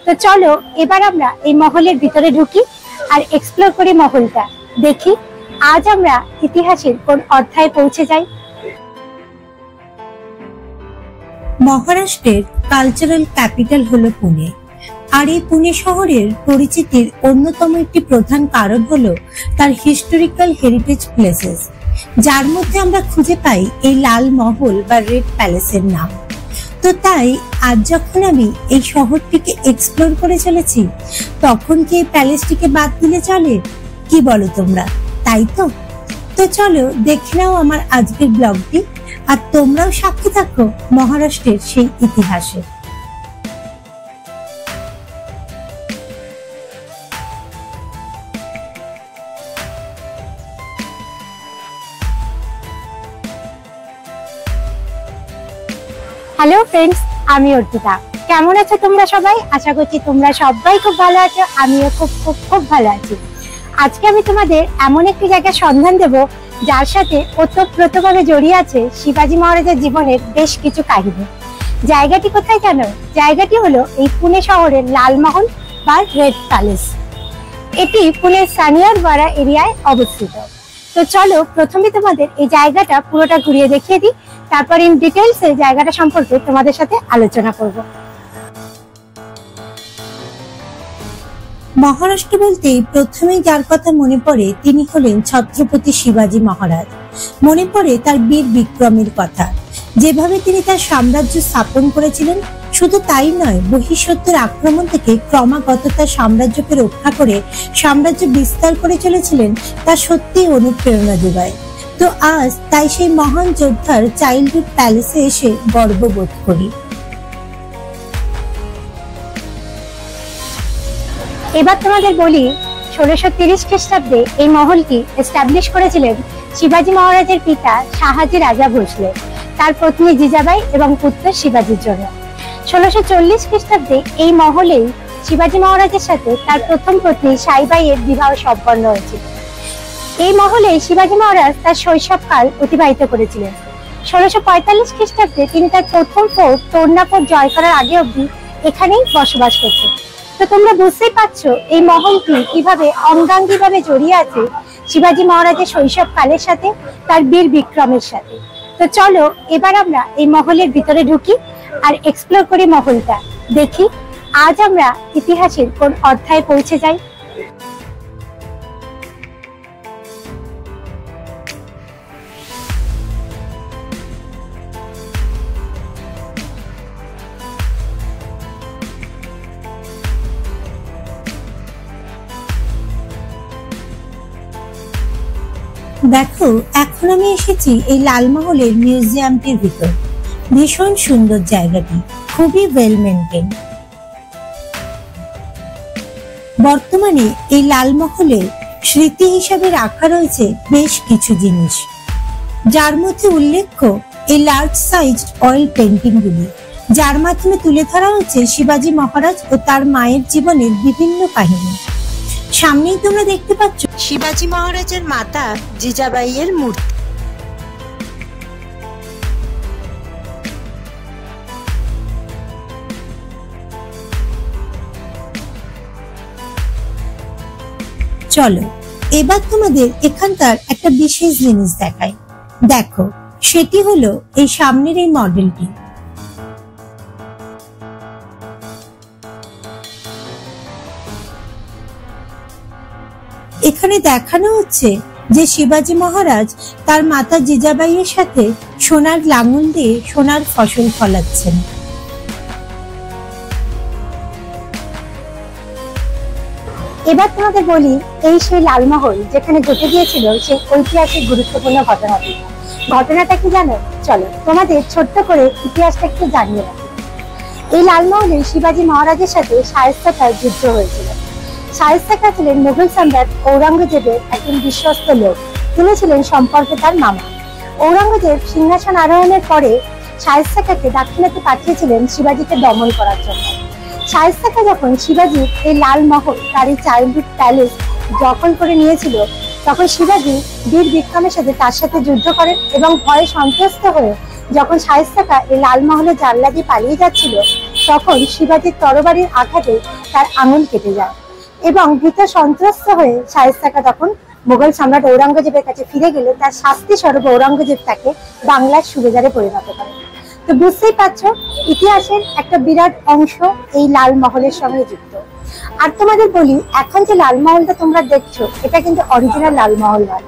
তো চলো এবার আমরা এই মহলের ভিতরে ঢুকি আর এক্সপ্লোর করি মহলটা। দেখি আজ আমরা ইতিহাসের কোন অধ্যায়ে পৌঁছে যাই। মহারাষ্ট্রের কালচারাল ক্যাপিটাল হলো পুনে। আর এই পুনে শহরের পরিচিতির অন্যতম একটি প্রধান কারণ হলো তার হিস্টোরিক্যাল হেরিটেজ প্লেসেস, যার মধ্যে আমরা খুঁজে পাই এই লাল মহল বা রেড প্যালেসের নাম। তো তাই আজ যখন আমি এই শহরটিকে এক্সপ্লোর করে চলেছি, তখন কি এই প্যালেসটিকে বাদ দিলে চলে? কি বলো তোমরা, তাই তো? তো চলো দেখে নাও আমার আজকের ব্লগটি, আর তোমরাও সাক্ষী থাকো মহারাষ্ট্রের সেই ইতিহাসে। হ্যালো ফ্রেন্ডস, আমি অর্পিতা। কেমন আছো তোমরা সবাই? আশা করছি তোমরা সবাই খুব ভালো আছো। আমিও খুব খুব খুব ভালো আছি। আজকে আমি তোমাদের এমন একটি জায়গার সন্ধান দেব যার সাথে ওতপ্রোতভাবে জড়িয়ে আছে শিবাজি মহারাজের জীবনের বেশ কিছু কাহিনী। জায়গাটি কোথায় জানো? জায়গাটি হলো এই পুনে শহরের লালমহল বা রেড প্যালেস। এটি পুনের সানিয়ারবাড়া এরিয়ায় অবস্থিত। তো চলো প্রথমে তোমাদের এই জায়গাটা পুরোটা ঘুরিয়ে দেখিয়ে দিই, তারপর ইন ডিটেলস এই জায়গাটা সম্পর্কে তোমাদের সাথে আলোচনা করব। মহারাষ্ট্র বলতে প্রথমেই যার কথা মনে পড়ে তিনি হলেন ছত্রপতি শিবাজি মহারাজ। মনে পড়ে তার বীর বিক্রমের কথা, যেভাবে তিনি তার সাম্রাজ্য স্থাপন করেছিলেন। শুধু তাই নয়, বহিঃশত্রুর আক্রমণ থেকে ক্রমাগত তার সাম্রাজ্যকে রক্ষা করে সাম্রাজ্য বিস্তার করে চলেছিলেন, তা সত্যি অনুপ্রেরণা যোগায়। তো আজ তাই সেই মহান যোদ্ধার চাইল্ডহুড প্যালেসে এসে গর্ববোধ করি। এবার তোমাদের বলি, 1630 খ্রিস্টাব্দে এই মহলটি এস্টাবলিশ করেছিলেন শিবাজি মহারাজের পিতা শাহাজি রাজা ভোসলে, তার পত্নী জিজাবাই এবং পুত্র শিবাজির জন্য। 1640 খ্রিস্টাব্দে এই মহলেই শিবাজি মহারাজের সাথে তার প্রথম পত্নী সাইবাইয়ের বিবাহ সম্পন্ন হয়েছিল। এই মহলে শিবাজি মহারাজ তার শৈশবকাল অতিবাহিত করেছিলেন। 1645 খ্রিস্টাব্দে তিনি তার প্রথম ফোর্ট তোরনাফোর্ট জয় করার আগে অবধি এখানেই বসবাস করতেন। তো তোমরা বুঝতেই পারছো এই মহলটি কিভাবে অঙ্গাঙ্গিভাবে জড়িয়ে আছে শিবাজি মহারাজের শৈশবকালের সাথে, তার বীর বিক্রমের সাথে। তো চলো এবার আমরা এই মহলের ভিতরে ঢুকি আর এক্সপ্লোর করি মহলটা। দেখি আজ আমরা ইতিহাসের কোন অধ্যায়ে পৌঁছে যাই। দেখো, এখন আমি এসেছি এই লালমহলের মিউজিয়ামটির ভিতর। ভীষণ সুন্দর জায়গাটি, খুবই ওয়েল মেনটেন। বর্তমানে এই লালমহলের স্মৃতি হিসাবে রাখা রয়েছে বেশ কিছু জিনিস, যার মধ্যে উল্লেখ্য এই লার্জ সাইজ অয়েল পেন্টিং গুলি, যার মাধ্যমে তুলে ধরা হচ্ছে শিবাজি মহারাজ ও তার মায়ের জীবনের বিভিন্ন কাহিনী। সামনেই তোমরা দেখতে পাচ্ছ শিবাজি মহারাজের মাতা জিজাবাইয়ের মূর্তি। চলো এবার তোমাদের এখানকার একটা বিশেষ জিনিস দেখাই। দেখো, সেটি হলো এই সামনের এই মডেলটি। এখানে দেখানো হচ্ছে যে শিবাজি মহারাজ তার মাতা জিজাবাইয়ের সাথে সোনার লাঙল দিয়ে সোনার ফসল ফলাচ্ছেন। এবার তোমাদের বলি, এই সেই লালমহল যেখানে ঘটে গিয়েছিল সেই ঐতিহাসিক গুরুত্বপূর্ণ ঘটনাটি। ঘটনাটা কি জানো? চলো তোমাদের ছোট্ট করে ইতিহাসটা একটু জানিয়ে রাখি। এই লালমহলে শিবাজি মহারাজের সাথে শায়েস্তা খাঁর যুদ্ধ হয়েছিল। শায়েস্তা খাঁ ছিলেন মুঘল সম্রাট ঔরঙ্গজেবের একজন বিশ্বস্ত লোক। তিনি ছিলেন সম্পর্কে তার মামা। ঔরঙ্গজেব সিংহাসন আরোহণের পরে শায়েস্তা খাঁকে দাক্ষিণাত্যে পাঠিয়েছিলেন শিবাজিকে দমন করার জন্য। শায়েস্তা খাঁ যখন শিবাজির এই লালমহল, তার এই চাইল্ডহুড প্যালেস দখল করে নিয়েছিল, তখন শিবাজি বীর বিক্রমের সাথে তার সাথে যুদ্ধ করেন এবং ভয়ে সন্ত্রস্ত হয়ে যখন শায়েস্তা খাঁ এই লালমহলের জানলা দিয়ে পালিয়ে যাচ্ছিল, তখন শিবাজির তরবারির আঘাতে তার আঙুল কেটে যায় এবং ভীত সন্ত্রস্ত হয়ে শায়েস্তা খাঁ তখন মোগল সম্রাট ঔরঙ্গজেবের কাছে ফিরে গেলে তার শাস্তি স্বরূপ ঔরঙ্গজেব তাকে বাংলার সুবেদারে পরিণত করে। তো বুঝতেই পারছো ইতিহাসের একটা বিরাট অংশ এই লালমহলের সঙ্গে যুক্ত। আর তোমাদের বলি, এখন যে লালমহলটা তোমরা দেখছো এটা কিন্তু অরিজিনাল লালমহল নয়।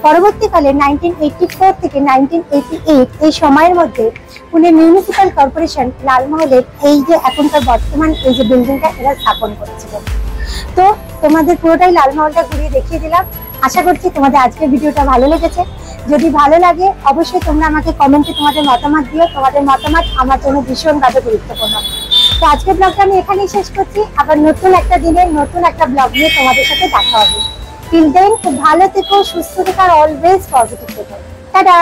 পরবর্তীকালে 1984 থেকে 1988 এই সময়ের মধ্যে পুনে মিউনিসিপাল কর্পোরেশন লালমহলের এই যে এখনকার বর্তমান এই যে বিল্ডিংটা এরা স্থাপন করেছিল। তো তোমাদের পুরোটাই লালমহলটা ঘুরিয়ে দেখিয়ে দিলাম। আশা করছি তোমাদের আজকের ভিডিওটা ভালো লেগেছে। যদি ভালো লাগে অবশ্যই তোমরা আমাকে কমেন্টে তোমাদের মতামত দিও। তোমাদের মতামত আমার জন্য ভীষণভাবে গুরুত্বপূর্ণ। তো আজকের ব্লগটা আমি এখানেই শেষ করছি। আবার নতুন একটা দিনে নতুন একটা ব্লগ নিয়ে তোমাদের সাথে দেখা হবে। টিল দেন খুব ভালো থেকো, সুস্থ থেকো আর অলওয়েজ পজিটিভ থেকো। টাটা।